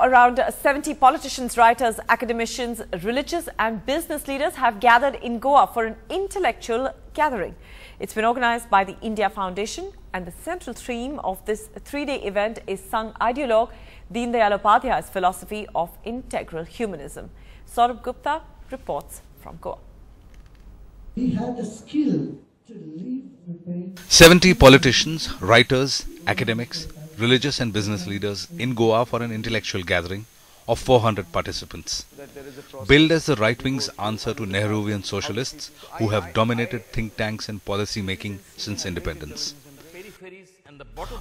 Around 70 politicians, writers, academicians, religious and business leaders have gathered in Goa for an intellectual gathering. It's been organized by the India Foundation, and the central theme of this three-day event is Sangh ideologue Deen Dayal Upadhyay's philosophy of integral humanism. Saurabh Gupta reports from Goa. He had the skill to lead the way. 70 politicians, writers, academics, religious and business leaders in Goa for an intellectual gathering of 400 participants. Billed as the right-wing's answer to Nehruvian socialists who have dominated think tanks and policy making since independence.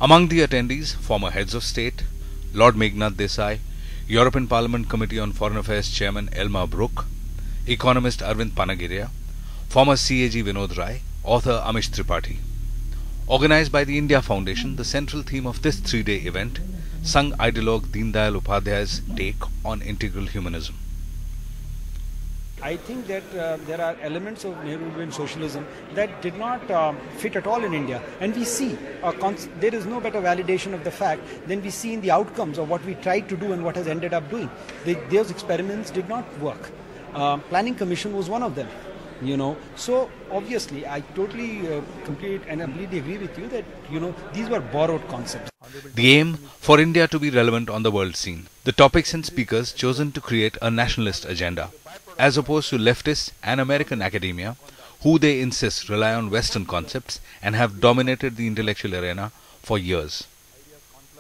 Among the attendees, former heads of state, Lord Meghnad Desai, European Parliament Committee on Foreign Affairs Chairman Elmar Brok, economist Arvind Panagiria, former CAG Vinod Rai, author Amish Tripathi. Organized by the India Foundation, the central theme of this three-day event, Sangh ideologue Deen Dayal Upadhyay's take on integral humanism. I think that there are elements of Nehruvian socialism that did not fit at all in India, and we see there is no better validation of the fact than we see in the outcomes of what we tried to do and what has ended up doing. Those experiments did not work. Planning Commission was one of them. So obviously I totally completely agree with you that these were borrowed concepts. The aim for India to be relevant on the world scene. The topics and speakers chosen to create a nationalist agenda, as opposed to leftists and American academia, who they insist rely on Western concepts and have dominated the intellectual arena for years.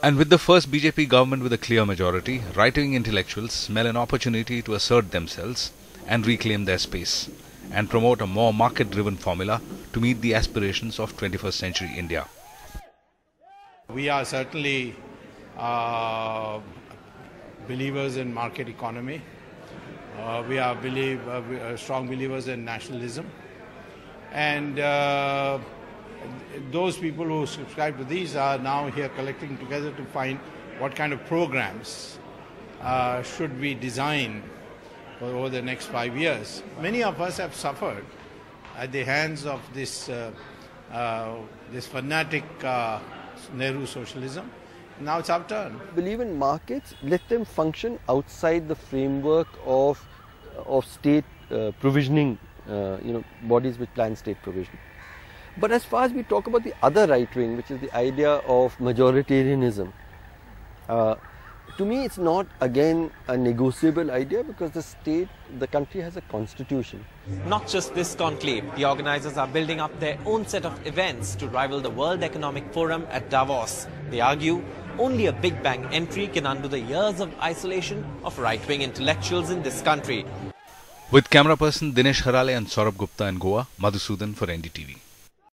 And with the first BJP government with a clear majority, right-wing intellectuals smell an opportunity to assert themselves and reclaim their space, and promote a more market-driven formula to meet the aspirations of 21st century India. We are certainly believers in market economy. We are strong believers in nationalism. And those people who subscribe to these are now here collecting together to find what kind of programs should we design over the next 5 years. Many of us have suffered at the hands of this fanatic Nehru socialism. Now it's our turn. Believe in markets, let them function outside the framework of state provisioning, bodies which plan state provision. But as far as we talk about the other right wing, which is the idea of majoritarianism, to me, it's not, again, a negotiable idea, because the country has a constitution. Not just this conclave, the organizers are building up their own set of events to rival the World Economic Forum at Davos. They argue only a Big Bang entry can undo the years of isolation of right-wing intellectuals in this country. With camera person Dinesh Harale and Saurabh Gupta in Goa, Madhusudan for NDTV.